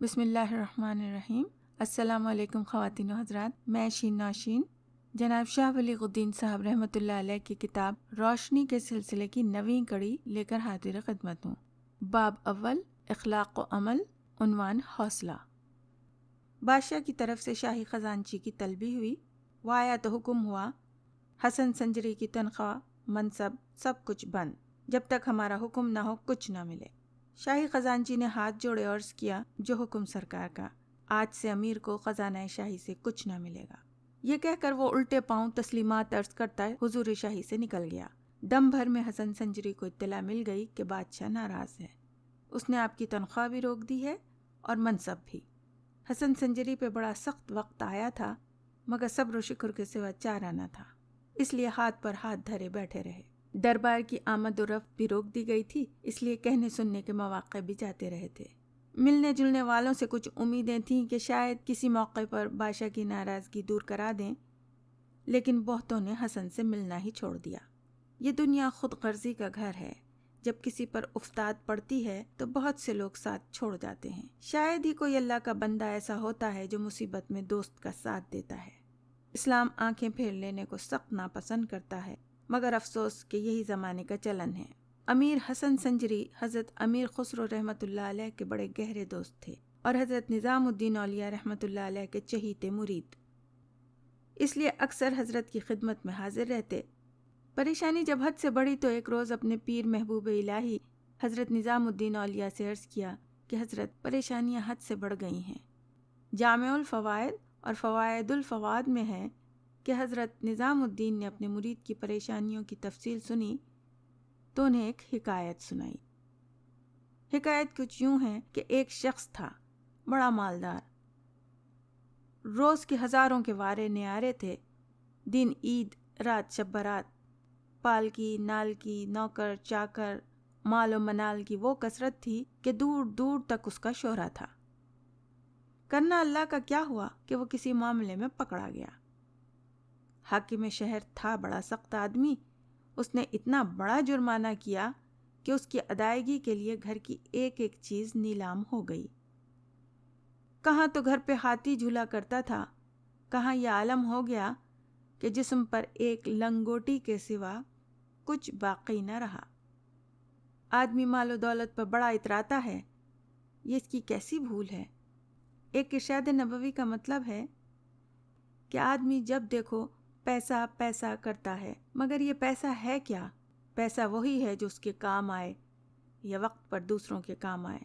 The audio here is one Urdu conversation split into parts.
بسم اللہ الرحمن الرحیم۔ السلام علیکم خواتین و حضرات، میں شین نوشین جناب شاہ ولی الدین صاحب رحمۃ اللہ علیہ کی کتاب روشنی کے سلسلے کی نویں کڑی لے کر حاضر خدمت ہوں۔ باب اول، اخلاق و عمل، عنوان حوصلہ۔ بادشاہ کی طرف سے شاہی خزانچی کی طلبی ہوئی، وہ آیا تو حکم ہوا حسن سنجری کی تنخواہ، منصب، سب کچھ بند، جب تک ہمارا حکم نہ ہو کچھ نہ ملے۔ شاہی خزانچی نے ہاتھ جوڑے عرض کیا، جو حکم سرکار کا، آج سے امیر کو خزانہ شاہی سے کچھ نہ ملے گا۔ یہ کہہ کر وہ الٹے پاؤں تسلیمات عرض کرتا ہے حضور شاہی سے نکل گیا۔ دم بھر میں حسن سنجری کو اطلاع مل گئی کہ بادشاہ ناراض ہے، اس نے آپ کی تنخواہ بھی روک دی ہے اور منصب بھی۔ حسن سنجری پہ بڑا سخت وقت آیا تھا، مگر صبر و شکر کے سوا چارہ نہ تھا، اس لیے ہاتھ پر ہاتھ دھرے بیٹھے رہے۔ دربار کی آمد و رفت بھی روک دی گئی تھی، اس لیے کہنے سننے کے مواقع بھی جاتے رہے تھے۔ ملنے جلنے والوں سے کچھ امیدیں تھیں کہ شاید کسی موقع پر بادشاہ کی ناراضگی دور کرا دیں، لیکن بہتوں نے حسن سے ملنا ہی چھوڑ دیا۔ یہ دنیا خود غرضی کا گھر ہے، جب کسی پر افتاد پڑتی ہے تو بہت سے لوگ ساتھ چھوڑ جاتے ہیں۔ شاید ہی کوئی اللہ کا بندہ ایسا ہوتا ہے جو مصیبت میں دوست کا ساتھ دیتا ہے۔ اسلام آنکھیں پھیر لینے کو سخت ناپسند کرتا ہے، مگر افسوس کہ یہی زمانے کا چلن ہے۔ امیر حسن سنجری حضرت امیر خسرو رحمۃ اللہ علیہ کے بڑے گہرے دوست تھے اور حضرت نظام الدین اولیاء رحمۃ اللہ علیہ کے چہیتے مرید، اس لیے اکثر حضرت کی خدمت میں حاضر رہتے۔ پریشانی جب حد سے بڑھی تو ایک روز اپنے پیر محبوب الہی حضرت نظام الدین اولیاء سے عرض کیا کہ حضرت، پریشانیاں حد سے بڑھ گئی ہیں۔ جامع الفوائد اور فوائد الفواد میں ہے کہ حضرت نظام الدین نے اپنے مرید کی پریشانیوں کی تفصیل سنی تو انہیں ایک حکایت سنائی۔ حکایت کچھ یوں ہے کہ ایک شخص تھا، بڑا مالدار، روز کے ہزاروں کے وارے نیارے تھے، دن عید، رات شب برات، پال کی، نال کی، نوکر چاکر، مال و منال کی وہ کثرت تھی کہ دور دور تک اس کا شہرہ تھا۔ کرنا اللہ کا کیا ہوا کہ وہ کسی معاملے میں پکڑا گیا۔ حاکم شہر تھا بڑا سخت آدمی، اس نے اتنا بڑا جرمانہ کیا کہ اس کی ادائیگی کے لیے گھر کی ایک ایک چیز نیلام ہو گئی۔ کہاں تو گھر پہ ہاتھی جھولا کرتا تھا، کہاں یہ عالم ہو گیا کہ جسم پر ایک لنگوٹی کے سوا کچھ باقی نہ رہا۔ آدمی مال و دولت پر بڑا اتراتا ہے، یہ اس کی کیسی بھول ہے۔ ایک ارشاد نبوی کا مطلب ہے کہ آدمی جب دیکھو پیسہ پیسہ کرتا ہے، مگر یہ پیسہ ہے کیا؟ پیسہ وہی ہے جو اس کے کام آئے یا وقت پر دوسروں کے کام آئے،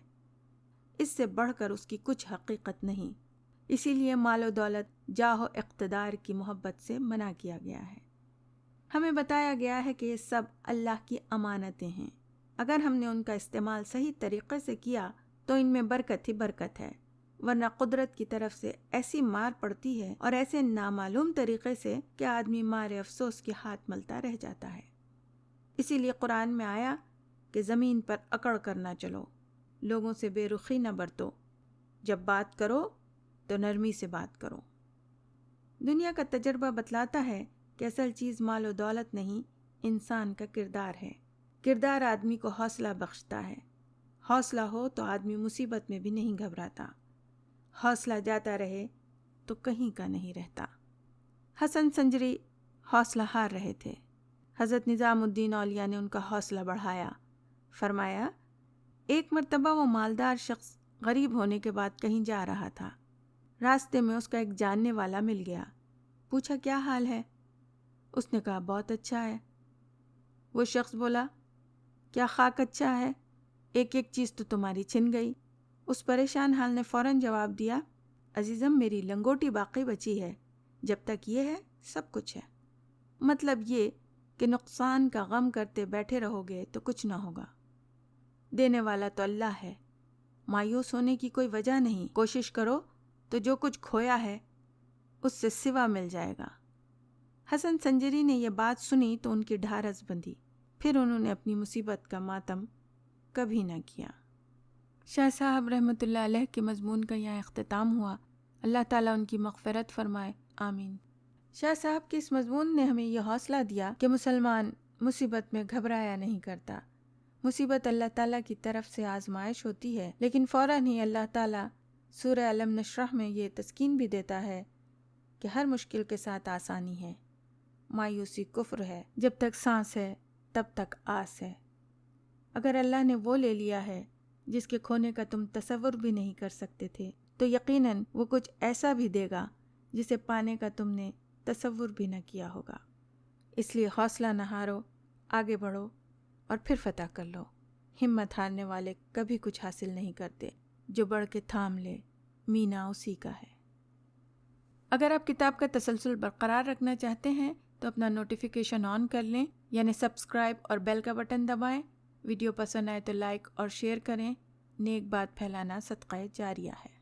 اس سے بڑھ کر اس کی کچھ حقیقت نہیں۔ اسی لیے مال و دولت، جاہ و اقتدار کی محبت سے منع کیا گیا ہے۔ ہمیں بتایا گیا ہے کہ یہ سب اللہ کی امانتیں ہیں، اگر ہم نے ان کا استعمال صحیح طریقے سے کیا تو ان میں برکت ہی برکت ہے، ورنہ قدرت کی طرف سے ایسی مار پڑتی ہے اور ایسے نامعلوم طریقے سے کہ آدمی مارے افسوس کے ہاتھ ملتا رہ جاتا ہے۔ اسی لیے قرآن میں آیا کہ زمین پر اکڑ کر نہ چلو، لوگوں سے بے رخی نہ برتو، جب بات کرو تو نرمی سے بات کرو۔ دنیا کا تجربہ بتلاتا ہے کہ اصل چیز مال و دولت نہیں، انسان کا کردار ہے۔ کردار آدمی کو حوصلہ بخشتا ہے۔ حوصلہ ہو تو آدمی مصیبت میں بھی نہیں گھبراتا، حوصلہ جاتا رہے تو کہیں کا نہیں رہتا۔ حسن سنجری حوصلہ ہار رہے تھے، حضرت نظام الدین اولیاء نے ان کا حوصلہ بڑھایا۔ فرمایا، ایک مرتبہ وہ مالدار شخص غریب ہونے کے بعد کہیں جا رہا تھا، راستے میں اس کا ایک جاننے والا مل گیا، پوچھا کیا حال ہے؟ اس نے کہا بہت اچھا ہے۔ وہ شخص بولا، کیا خاک اچھا ہے؟ ایک ایک چیز تو تمہاری چھن گئی۔ اس پریشان حال نے فوراً جواب دیا، عزیزم میری لنگوٹی باقی بچی ہے، جب تک یہ ہے سب کچھ ہے۔ مطلب یہ کہ نقصان کا غم کرتے بیٹھے رہو گے تو کچھ نہ ہوگا، دینے والا تو اللہ ہے، مایوس ہونے کی کوئی وجہ نہیں، کوشش کرو تو جو کچھ کھویا ہے اس سے سوا مل جائے گا۔ حسن سنجری نے یہ بات سنی تو ان کی ڈھارس بندھی، پھر انہوں نے اپنی مصیبت کا ماتم کبھی نہ کیا۔ شاہ صاحب رحمۃ اللہ علیہ کے مضمون کا یہاں اختتام ہوا، اللہ تعالیٰ ان کی مغفرت فرمائے، آمین۔ شاہ صاحب کے اس مضمون نے ہمیں یہ حوصلہ دیا کہ مسلمان مصیبت میں گھبرایا نہیں کرتا۔ مصیبت اللہ تعالیٰ کی طرف سے آزمائش ہوتی ہے، لیکن فوراً ہی اللہ تعالیٰ سورہ علم نشرح میں یہ تسکین بھی دیتا ہے کہ ہر مشکل کے ساتھ آسانی ہے، مایوسی کفر ہے، جب تک سانس ہے تب تک آس ہے۔ اگر اللہ نے وہ لے لیا ہے جس کے کھونے کا تم تصور بھی نہیں کر سکتے تھے، تو یقیناً وہ کچھ ایسا بھی دے گا جسے پانے کا تم نے تصور بھی نہ کیا ہوگا۔ اس لیے حوصلہ نہ ہارو، آگے بڑھو اور پھر فتح کر لو۔ ہمت ہارنے والے کبھی کچھ حاصل نہیں کرتے، جو بڑھ کے تھام لے مینا اسی کا ہے۔ اگر آپ کتاب کا تسلسل برقرار رکھنا چاہتے ہیں تو اپنا نوٹیفیکیشن آن کر لیں، یعنی سبسکرائب اور بیل کا بٹن دبائیں۔ ویڈیو پسند آئے تو لائک اور شیئر کریں۔ نیک بات پھیلانا صدقہ جاریہ ہے۔